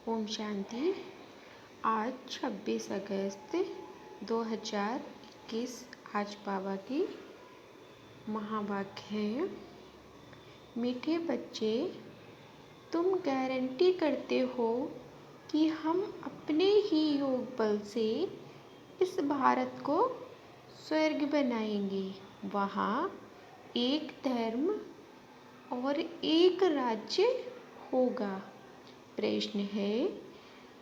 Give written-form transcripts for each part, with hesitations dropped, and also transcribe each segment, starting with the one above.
ओम शांति। आज 26 अगस्त 2021। आज बाबा की महावाक्य है। मीठे बच्चे, तुम गारंटी करते हो कि हम अपने ही योग बल से इस भारत को स्वर्ग बनाएंगे। वहाँ एक धर्म और एक राज्य होगा। प्रश्न है,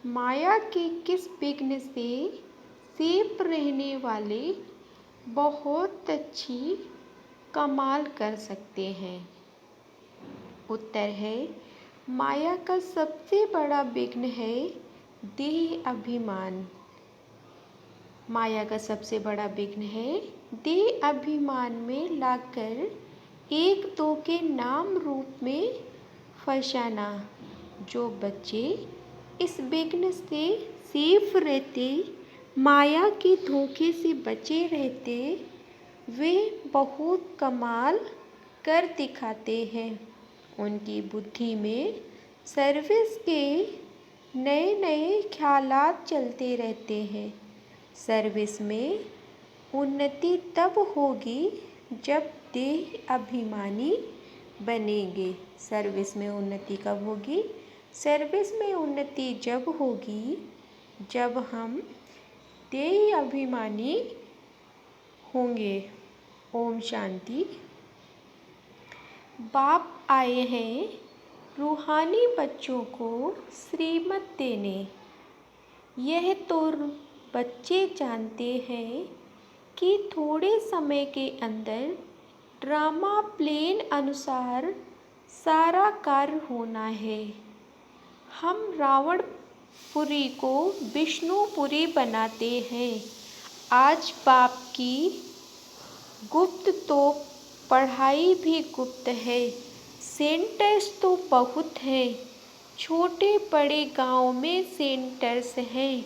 माया के किस विघ्न से सेफ रहने वाले बहुत अच्छी कमाल कर सकते हैं? उत्तर है, माया का सबसे बड़ा विघ्न है देह अभिमान। माया का सबसे बड़ा विघ्न है देह अभिमान में लाकर एक दो के नाम रूप में फंसाना। जो बच्चे इस विघ्न से सेफ रहते, माया के धोखे से बचे रहते, वे बहुत कमाल कर दिखाते हैं। उनकी बुद्धि में सर्विस के नए नए ख्यालात चलते रहते हैं। सर्विस में उन्नति तब होगी जब देह अभिमानी बनेंगे। सर्विस में उन्नति कब होगी? सर्विस में उन्नति जब होगी जब हम देह अभिमानी होंगे। ओम शांति। बाप आए हैं रूहानी बच्चों को श्रीमत देने। यह तो बच्चे जानते हैं कि थोड़े समय के अंदर ड्रामा प्लेन अनुसार सारा कार्य होना है। हम रावणपुरी को विष्णुपुरी बनाते हैं। आज बाप की गुप्त तो पढ़ाई भी गुप्त है। सेंटर्स तो बहुत है। छोटे बड़े गांव में सेंटर्स हैं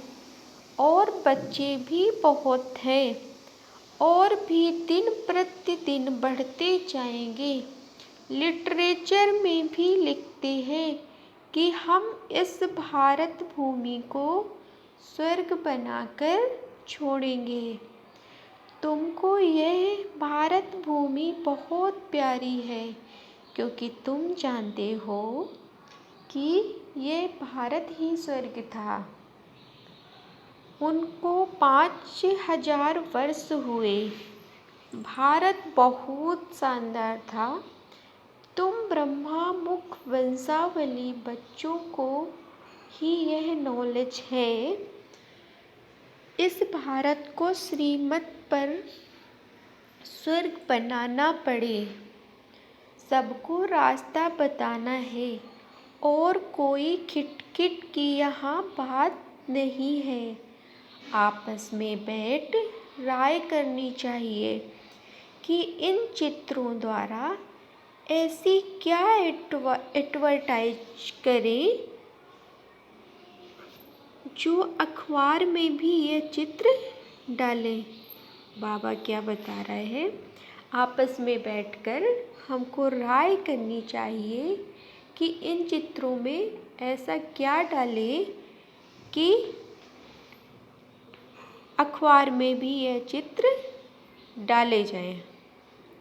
और बच्चे भी बहुत हैं और भी दिन प्रतिदिन बढ़ते जाएंगे। लिटरेचर में भी लिखते हैं कि हम इस भारत भूमि को स्वर्ग बनाकर छोड़ेंगे। तुमको यह भारत भूमि बहुत प्यारी है क्योंकि तुम जानते हो कि यह भारत ही स्वर्ग था। उनको 5000 वर्ष हुए। भारत बहुत शानदार था। तुम ब्रह्मा मुख वंशावली बच्चों को ही यह नॉलेज है। इस भारत को श्रीमत पर स्वर्ग बनाना पड़े। सबको रास्ता बताना है और कोई खिटखिट की यहाँ बात नहीं है। आपस में बैठ राय करनी चाहिए कि इन चित्रों द्वारा ऐसी क्या एडवर्टाइज करें जो अखबार में भी यह चित्र डालें। बाबा क्या बता रहे हैं? आपस में बैठकर हमको राय करनी चाहिए कि इन चित्रों में ऐसा क्या डालें कि अखबार में भी यह चित्र डाले जाएं।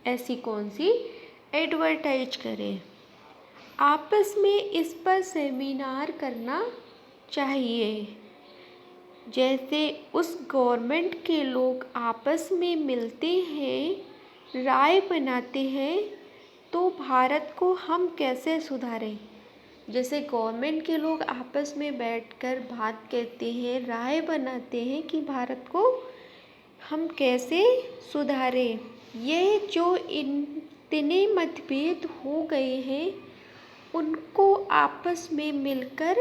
ऐसी कौन सी एडवर्टाइज करें? आपस में इस पर सेमिनार करना चाहिए। जैसे उस गवर्नमेंट के लोग आपस में मिलते हैं, राय बनाते हैं, तो भारत को हम कैसे सुधारें। जैसे गवर्नमेंट के लोग आपस में बैठकर बात कहते हैं, राय बनाते हैं कि भारत को हम कैसे सुधारें। ये जो इतने मतभेद हो गए हैं उनको आपस में मिलकर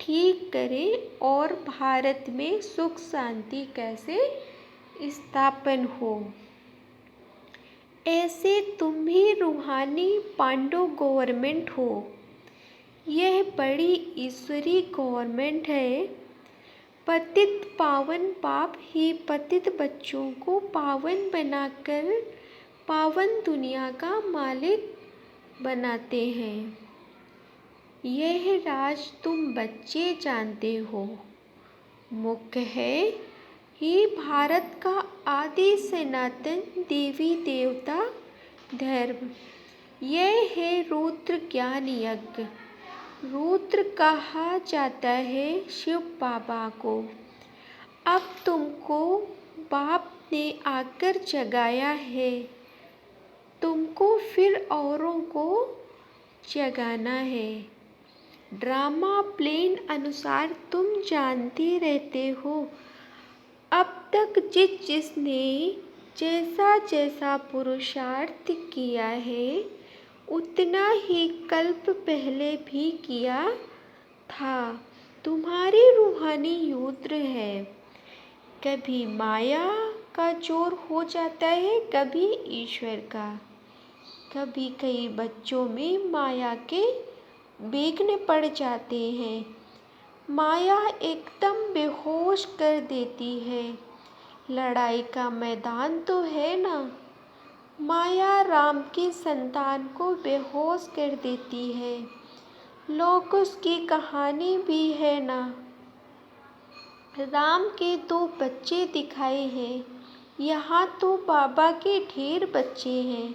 ठीक करें और भारत में सुख शांति कैसे स्थापन हो। ऐसे तुम भी रूहानी पांडव गवर्नमेंट हो। यह बड़ी ईश्वरी गवर्नमेंट है। पतित पावन बाप ही पतित बच्चों को पावन बनाकर पावन दुनिया का मालिक बनाते हैं। यह राज तुम बच्चे जानते हो। मुख्य है ये भारत का आदि सनातन देवी देवता धर्म। यह है रुद्र ज्ञान यज्ञ। रुद्र कहा जाता है शिव बाबा को। अब तुमको बाप ने आकर जगाया है, तुमको फिर औरों को जगाना है। ड्रामा प्लेन अनुसार तुम जानते रहते हो। अब तक जिसने जैसा जैसा पुरुषार्थ किया है उतना ही कल्प पहले भी किया था। तुम्हारी रूहानी युद्ध है। कभी माया का जोर हो जाता है, कभी ईश्वर का। कभी कई बच्चों में माया के बेघने पड़ जाते हैं। माया एकदम बेहोश कर देती है। लड़ाई का मैदान तो है ना। माया राम की संतान को बेहोश कर देती है। लोकुश की कहानी भी है ना। राम के 2 बच्चे दिखाए हैं, यहाँ तो बाबा के ढेर बच्चे हैं।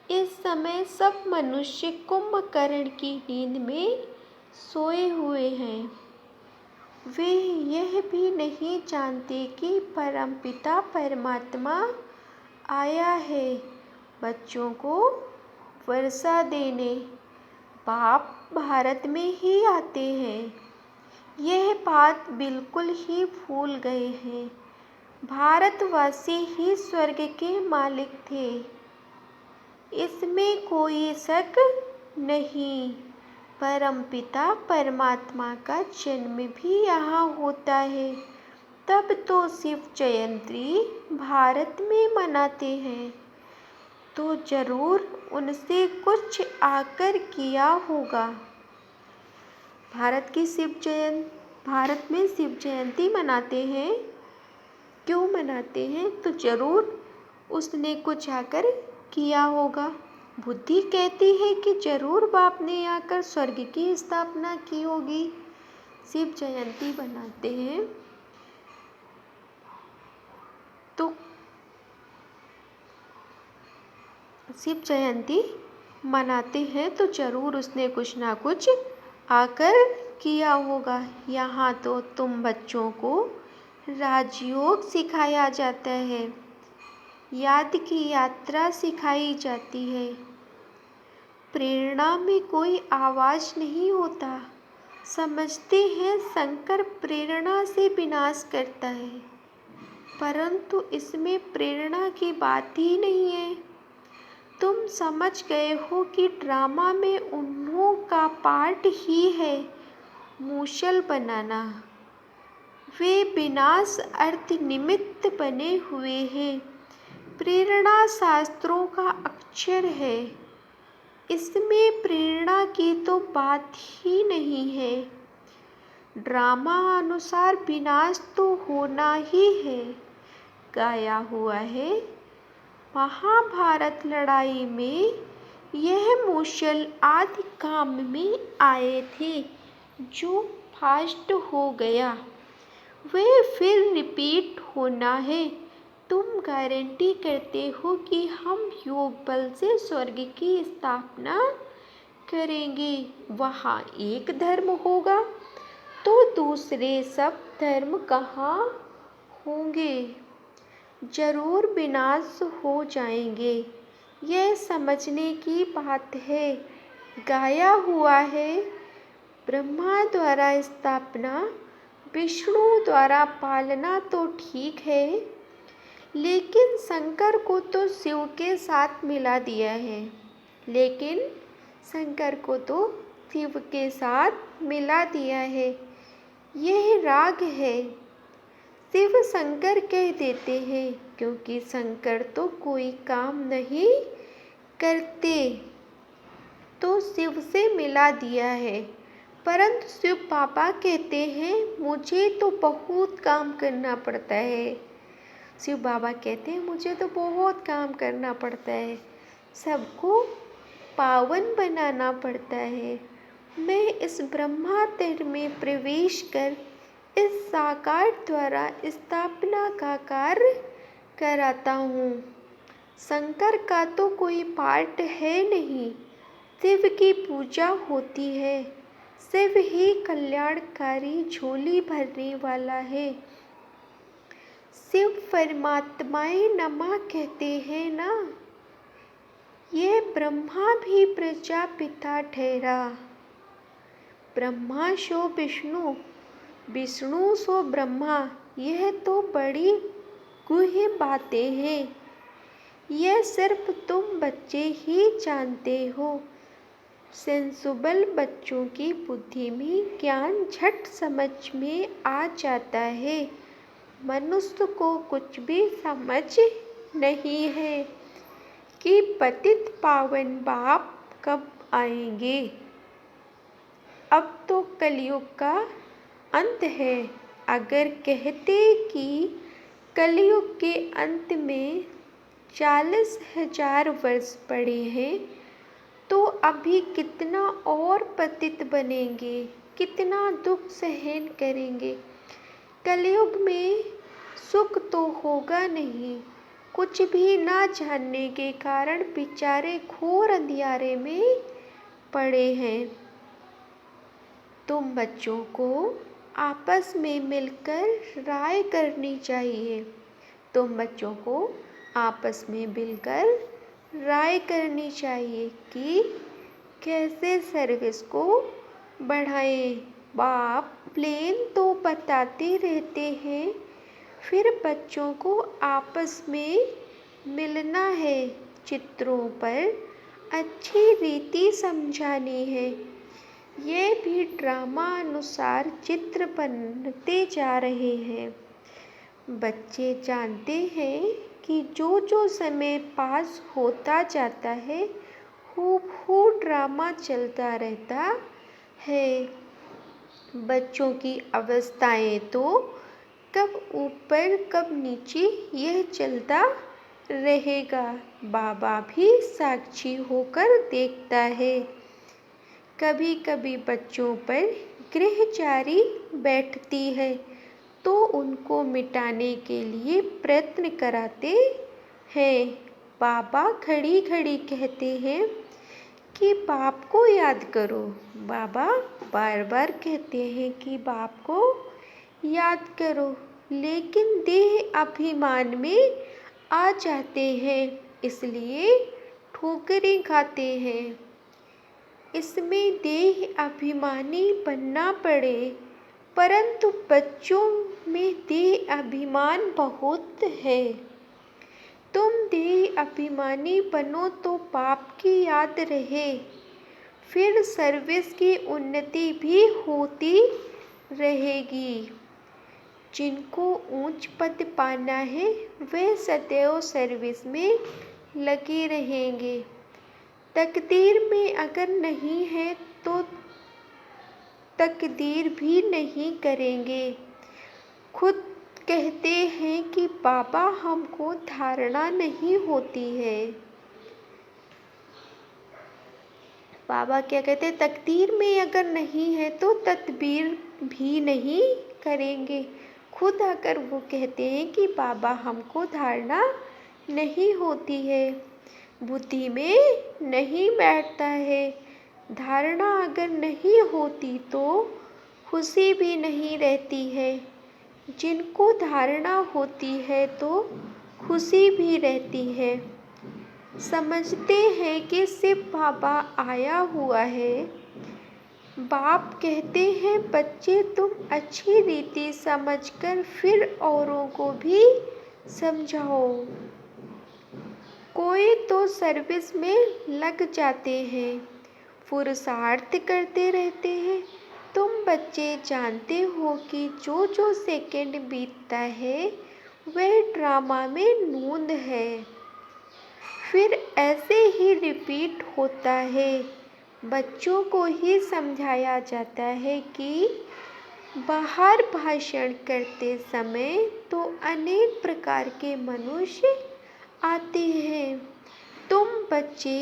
इस समय सब मनुष्य कुंभकर्ण की नींद में सोए हुए हैं। वे यह भी नहीं जानते कि परमपिता परमात्मा आया है बच्चों को वर्षा देने। बाप भारत में ही आते हैं। यह बात बिल्कुल ही भूल गए हैं। भारतवासी ही स्वर्ग के मालिक थे, इसमें कोई शक नहीं। परमपिता परमात्मा का जन्म भी यहाँ होता है। तब तो शिव जयंती भारत में मनाते हैं, तो जरूर उनसे कुछ आकर किया होगा। भारत में शिव जयंती मनाते हैं। क्यों मनाते हैं? तो जरूर उसने कुछ आकर किया होगा। बुद्धि कहती है कि जरूर बाप ने आकर स्वर्ग की स्थापना की होगी। शिव जयंती मनाते हैं तो जरूर उसने कुछ ना कुछ आकर किया होगा। यहाँ तो तुम बच्चों को राजयोग सिखाया जाता है, याद की यात्रा सिखाई जाती है। प्रेरणा में कोई आवाज नहीं होता। समझते हैं शंकर प्रेरणा से विनाश करता है, परंतु इसमें प्रेरणा की बात ही नहीं है। तुम समझ गए हो कि ड्रामा में उन्हों का पार्ट ही है मूसल बनाना। वे विनाश अर्थ निमित्त बने हुए हैं। प्रेरणा शास्त्रों का अक्षर है, इसमें प्रेरणा की तो बात ही नहीं है। ड्रामा अनुसार विनाश तो होना ही है, गाया हुआ है। महाभारत लड़ाई में यह मूसल आदि काम में आए थे, जो फास्ट हो गया वह फिर रिपीट होना है। तुम गारंटी करते हो कि हम योग बल से स्वर्ग की स्थापना करेंगे। वहाँ एक धर्म होगा तो दूसरे सब धर्म कहाँ होंगे? जरूर विनाश हो जाएंगे। यह समझने की बात है। गाया हुआ है, ब्रह्मा द्वारा स्थापना, विष्णु द्वारा पालना तो ठीक है, लेकिन शंकर को तो शिव के साथ मिला दिया है। यह राग है। शिव शंकर कह देते हैं क्योंकि शंकर तो कोई काम नहीं करते, तो शिव से मिला दिया है। परंतु शिव बाबा कहते हैं मुझे तो बहुत काम करना पड़ता है। शिव बाबा कहते हैं मुझे तो बहुत काम करना पड़ता है, सबको पावन बनाना पड़ता है, मैं इस ब्रह्मांड में प्रवेश कर इस साकार द्वारा स्थापना का कार्य कराता हूँ। शंकर का तो कोई पार्ट है नहीं, शिव की पूजा होती है। शिव ही कल्याणकारी झोली भरने वाला है। शिव परमात्माए नमः कहते हैं ना, ये ब्रह्मा भी प्रजापिता ठहरा। ब्रह्मा सो विष्णु, विष्णु सो ब्रह्मा, यह तो बड़ी गूढ़ बातें हैं। यह सिर्फ तुम बच्चे ही जानते हो। सेंसुबल बच्चों की बुद्धि में ज्ञान झट समझ में आ जाता है। मनुष्य को कुछ भी समझ नहीं है कि पतित पावन बाप कब आएंगे। अब तो कलयुग का अंत है। अगर कहते कि कलयुग के अंत में 40,000 वर्ष पड़े हैं, तो अभी कितना और पतित बनेंगे, कितना दुख सहन करेंगे। कलयुग में सुख तो होगा नहीं। कुछ भी ना जानने के कारण बेचारे घोर अंधियारे में पड़े हैं। तुम बच्चों को आपस में मिलकर राय करनी चाहिए। तुम बच्चों को आपस में मिलकर राय करनी चाहिए कि कैसे सर्विस को बढ़ाएं। बाप प्लेन तो बताते रहते हैं, फिर बच्चों को आपस में मिलना है, चित्रों पर अच्छी रीति समझानी है। ये भी ड्रामा अनुसार चित्र बनते जा रहे हैं। बच्चे जानते हैं कि जो जो समय पास होता जाता है, खूब ड्रामा चलता रहता है। बच्चों की अवस्थाएं तो कब ऊपर कब नीचे यह चलता रहेगा। बाबा भी साक्षी होकर देखता है। कभी कभी बच्चों पर ग्रहचारी बैठती है तो उनको मिटाने के लिए प्रयत्न कराते हैं। बाबा घड़ी घड़ी कहते हैं कि बाप को याद करो। बाबा बार बार कहते हैं कि बाप को याद करो, लेकिन देह अभिमान में आ जाते हैं, इसलिए ठोकरें खाते हैं। इसमें देह अभिमानी बनना पड़े, परंतु बच्चों में देह अभिमान बहुत है। तुम देह अभिमानी बनो तो बाप की याद रहे, फिर सर्विस की उन्नति भी होती रहेगी। जिनको ऊंच पद पाना है वे सदैव सर्विस में लगे रहेंगे। तकदीर में अगर नहीं है तो तकदीर भी नहीं करेंगे। खुद कहते हैं कि बाबा हमको धारणा नहीं होती है। बाबा क्या कहते हैं, तकदीर में अगर नहीं है तो तदबीर भी नहीं करेंगे। खुद आकर वो कहते हैं कि बाबा हमको धारणा नहीं होती है, बुद्धि में नहीं बैठता है। धारणा अगर नहीं होती तो खुशी भी नहीं रहती है। जिनको धारणा होती है तो खुशी भी रहती है। समझते हैं कि शिव बाबा आया हुआ है। बाप कहते हैं बच्चे तुम अच्छी रीति समझकर फिर औरों को भी समझाओ। कोई तो सर्विस में लग जाते हैं, पुरुषार्थ करते रहते हैं। तुम बच्चे जानते हो कि जो जो सेकंड बीतता है वह ड्रामा में नूंद है, फिर ऐसे ही रिपीट होता है। बच्चों को ही समझाया जाता है कि बाहर भाषण करते समय तो अनेक प्रकार के मनुष्य आते हैं। तुम बच्चे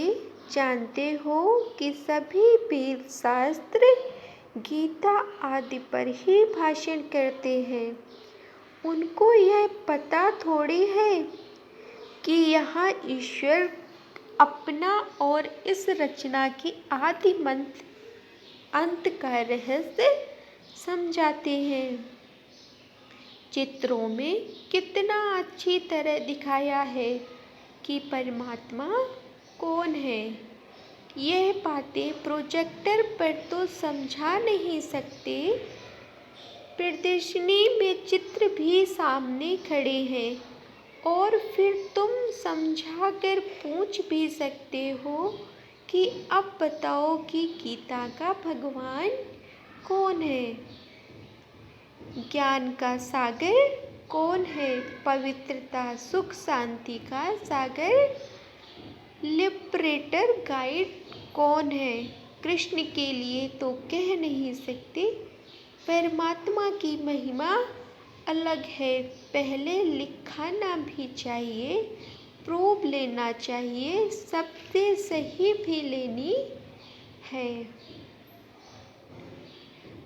जानते हो कि सभी वेद शास्त्र गीता आदि पर ही भाषण करते हैं। उनको यह पता थोड़ी है कि यहाँ ईश्वर अपना और इस रचना की आदि अंत का रहस्य समझाते हैं। चित्रों में कितना अच्छी तरह दिखाया है कि परमात्मा कौन है। यह बातें प्रोजेक्टर पर तो समझा नहीं सकते। प्रदर्शनी में चित्र भी सामने खड़े हैं और फिर तुम समझा कर पूछ भी सकते हो कि अब बताओ कि गीता का भगवान कौन है। ज्ञान का सागर कौन है। पवित्रता सुख शांति का सागर लिबरेटर गाइड कौन है। कृष्ण के लिए तो कह नहीं सकते। परमात्मा की महिमा अलग है। पहले लिखाना भी चाहिए, प्रूफ लेना चाहिए, सबसे सही भी लेनी है।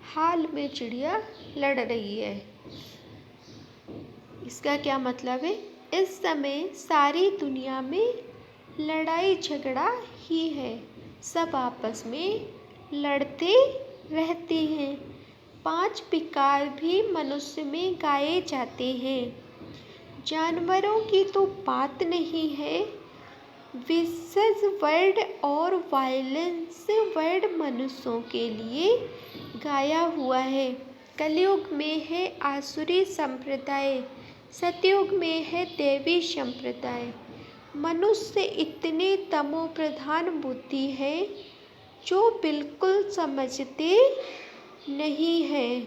हाल में चिड़िया लड़ रही है। इसका क्या मतलब है? इस समय सारी दुनिया में लड़ाई झगड़ा ही है। सब आपस में लड़ते रहते हैं। 5 विकार भी मनुष्य में गाए जाते हैं। जानवरों की तो बात नहीं है। विशेष वर्ड और वायलेंस वर्ड मनुष्यों के लिए गाया हुआ है। कलयुग में है आसुरी संप्रदाय, सतयुग में है देवी संप्रदाय। मनुष्य इतने तमोप्रधान बुद्धि है जो बिल्कुल समझते नहीं है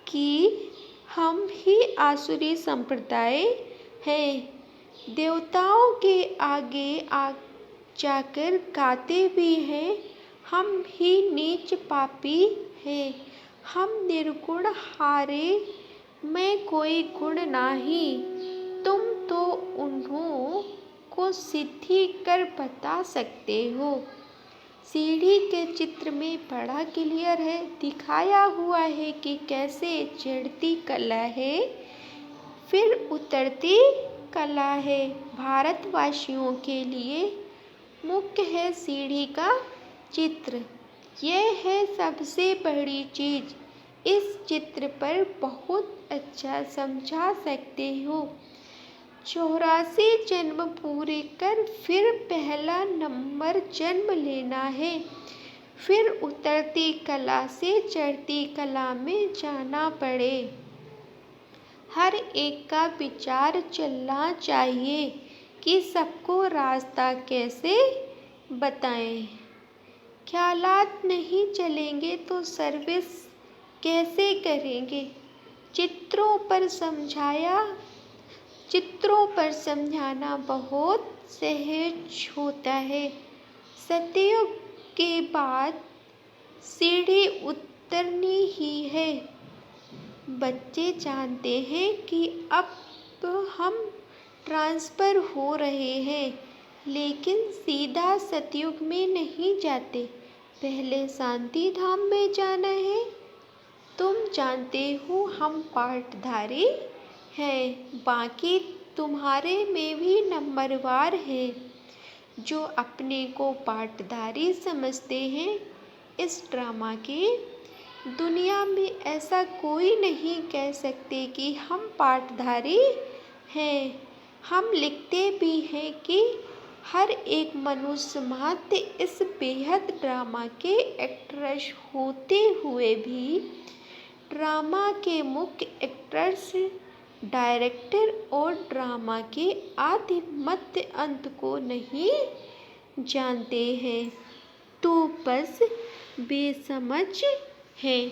कि हम ही आसुरी संप्रदाय हैं। देवताओं के आगे जाकर गाते भी हैं, हम ही नीच पापी हैं। हम निर्गुण हारे में कोई गुण नहीं। तुम तो उन्हों को सिद्धि कर बता सकते हो। सीढ़ी के चित्र में बड़ा क्लियर है, दिखाया हुआ है कि कैसे चढ़ती कला है फिर उतरती कला है। भारतवासियों के लिए मुख्य है सीढ़ी का चित्र। यह है सबसे बड़ी चीज। इस चित्र पर बहुत अच्छा समझा सकते हो। 84 जन्म पूरे कर फिर पहला नंबर जन्म लेना है। फिर उतरती कला से चढ़ती कला में जाना पड़े। हर एक का विचार चलना चाहिए कि सबको रास्ता कैसे बताएं। ख्यालात नहीं चलेंगे तो सर्विस कैसे करेंगे। चित्रों पर समझाना बहुत सहज होता है। सतयुग के बाद सीढ़ी उतरनी ही है। बच्चे जानते हैं कि अब हम ट्रांसफर हो रहे हैं, लेकिन सीधा सतयुग में नहीं जाते। पहले शांति धाम में जाना है। तुम जानते हो हम पाठधारी हैं, बाकी तुम्हारे में भी नंबरवार हैं जो अपने को पाठधारी समझते हैं। इस ड्रामा के दुनिया में ऐसा कोई नहीं कह सकते कि हम पाठधारी हैं। हम लिखते भी हैं कि हर एक मनुष्य मात्र इस बेहद ड्रामा के एक्ट्रेस होते हुए भी ड्रामा के मुख्य एक्ट्रेस, डायरेक्टर और ड्रामा के आदि मध्य अंत को नहीं जानते हैं, तो बस बेसमझ है।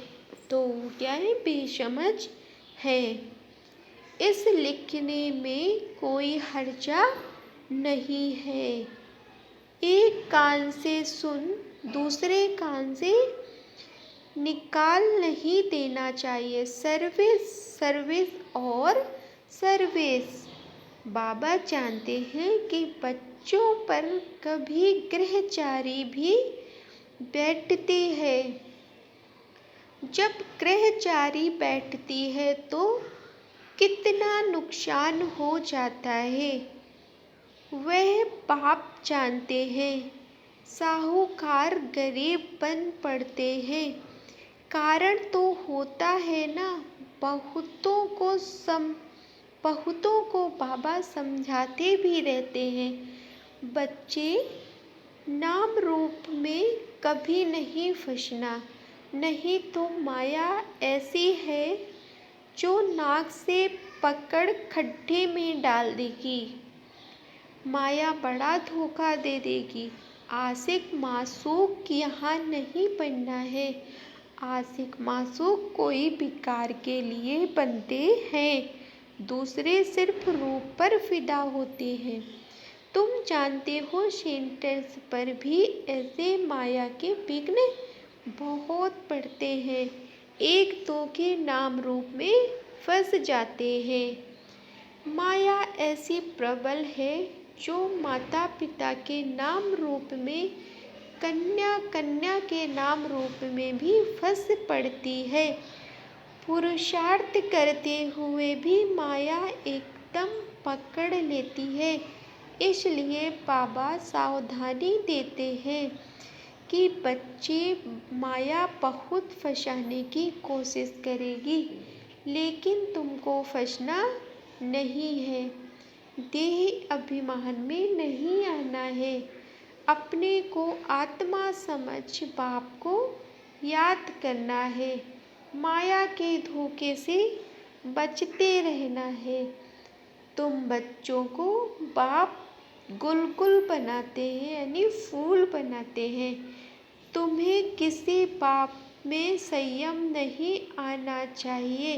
तो क्या है? बेसमझ है। इस लिखने में कोई हर्जा नहीं है। एक कान से सुन, दूसरे कान से निकाल नहीं देना चाहिए। सर्विस सर्विस और सर्विस। बाबा जानते हैं कि बच्चों पर कभी गृहचारी भी बैठते हैं। जब गृहचारी बैठती है तो कितना नुकसान हो जाता है वह बाप जानते हैं। साहूकार गरीब बन पड़ते हैं। कारण तो होता है ना, बहुतों को बाबा समझाते भी रहते हैं, बच्चे नाम रूप में कभी नहीं फंसना, नहीं तो माया ऐसी है जो नाक से पकड़ खड्डे में डाल देगी। माया बड़ा धोखा दे देगी। आशिक मासूक यहाँ नहीं बनना है। आशिक मासूक कोई विकार के लिए बनते हैं, दूसरे सिर्फ रूप पर फिदा होते हैं। तुम जानते हो सेंटेंस पर भी ऐसे माया के विघ्न बहुत पड़ते हैं, एक दो के नाम रूप में फंस जाते हैं। माया ऐसी प्रबल है जो माता पिता के नाम रूप में, कन्या के नाम रूप में भी फंस पड़ती है। पुरुषार्थ करते हुए भी माया एकदम पकड़ लेती है। इसलिए बाबा सावधानी देते हैं कि बच्चे माया बहुत फंसाने की कोशिश करेगी, लेकिन तुमको फंसना नहीं है। देह अभिमान में नहीं आना है। अपने को आत्मा समझ बाप को याद करना है। माया के धोखे से बचते रहना है। तुम बच्चों को बाप गुलगुल बनाते हैं, यानी फूल बनाते हैं। तुम्हें किसी बात में संयम नहीं आना चाहिए।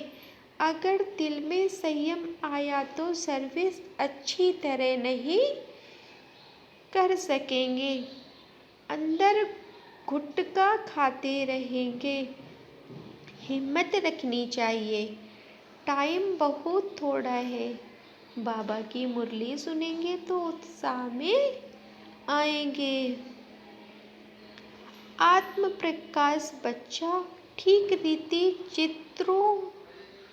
अगर दिल में संयम आया तो सर्विस अच्छी तरह नहीं कर सकेंगे, अंदर गुटखा खाते रहेंगे। हिम्मत रखनी चाहिए, टाइम बहुत थोड़ा है। बाबा की मुरली सुनेंगे तो उत्साह में आएंगे। आत्म प्रकाश बच्चा ठीक रीति चित्रों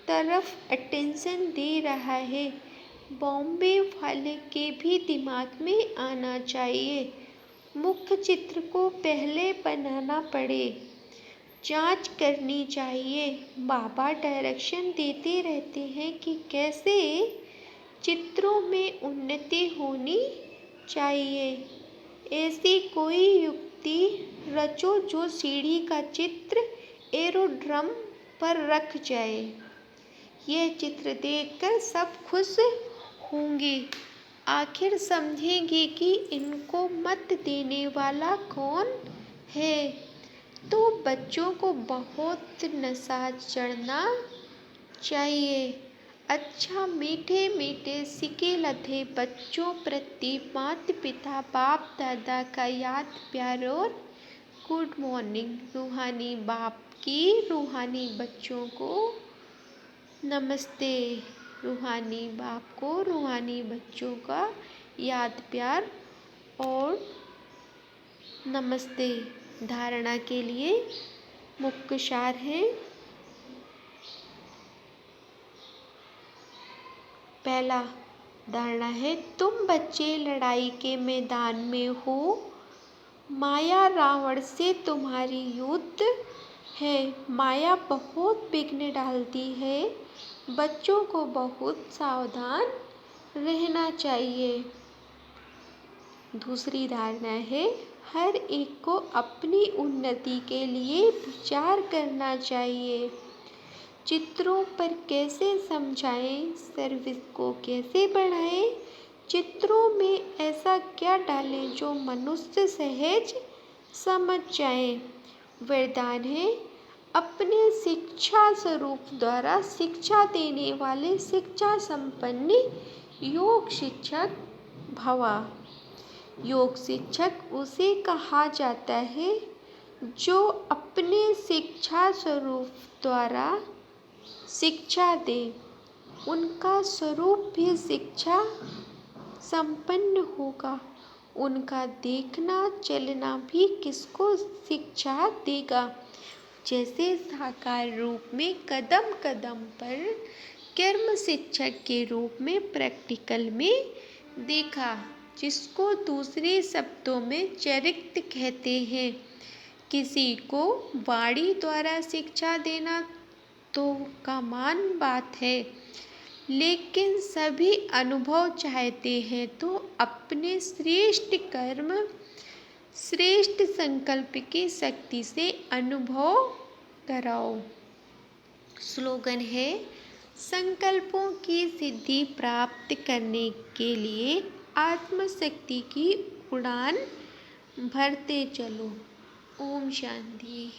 तरफ अटेंशन दे रहा है। बॉम्बे वाले के भी दिमाग में आना चाहिए। मुख्य चित्र को पहले बनाना पड़े, जांच करनी चाहिए। बाबा डायरेक्शन देते रहते हैं कि कैसे चित्रों में उन्नति होनी चाहिए। ऐसी कोई युक्ति रचो जो सीढ़ी का चित्र एरोड्रम पर रख जाए। यह चित्र देखकर सब खुश होंगे। आखिर समझेंगे कि इनको मत देने वाला कौन है। तो बच्चों को बहुत नशा चढ़ना चाहिए। अच्छा, मीठे मीठे सिके लधे बच्चों प्रति माता पिता बाप दादा का याद प्यार और गुड मॉर्निंग। रूहानी बाप की रूहानी बच्चों को नमस्ते। रूहानी बाप को रूहानी बच्चों का याद प्यार और नमस्ते। धारणा के लिए मुख्य सार है। पहला धारणा है, तुम बच्चे लड़ाई के मैदान में हो। माया रावण से तुम्हारी युद्ध है। माया बहुत विघ्न डालती है। बच्चों को बहुत सावधान रहना चाहिए। दूसरी धारणा है, हर एक को अपनी उन्नति के लिए विचार करना चाहिए। चित्रों पर कैसे समझाएं, सर्विस को कैसे बढ़ाएं, चित्रों में ऐसा क्या डालें जो मनुष्य सहज समझ जाए। वरदान है, अपने शिक्षा स्वरूप द्वारा शिक्षा देने वाले शिक्षा संपन्न योग शिक्षक भवा। योग शिक्षक उसे कहा जाता है जो अपने शिक्षा स्वरूप द्वारा शिक्षा दे। उनका स्वरूप भी शिक्षा संपन्न होगा। उनका देखना चलना भी किसको शिक्षा देगा। जैसे साकार रूप में कदम कदम पर, कर्म शिक्षक के रूप में प्रैक्टिकल में देखा, जिसको दूसरे शब्दों में चरित्र कहते हैं। किसी को वाणी द्वारा शिक्षा देना तो कमान बात है, लेकिन सभी अनुभव चाहते हैं तो अपने श्रेष्ठ कर्म, श्रेष्ठ संकल्प की शक्ति से अनुभव कराओ। स्लोगन है, संकल्पों की सिद्धि प्राप्त करने के लिए आत्मशक्ति की उड़ान भरते चलो। ओम शांति।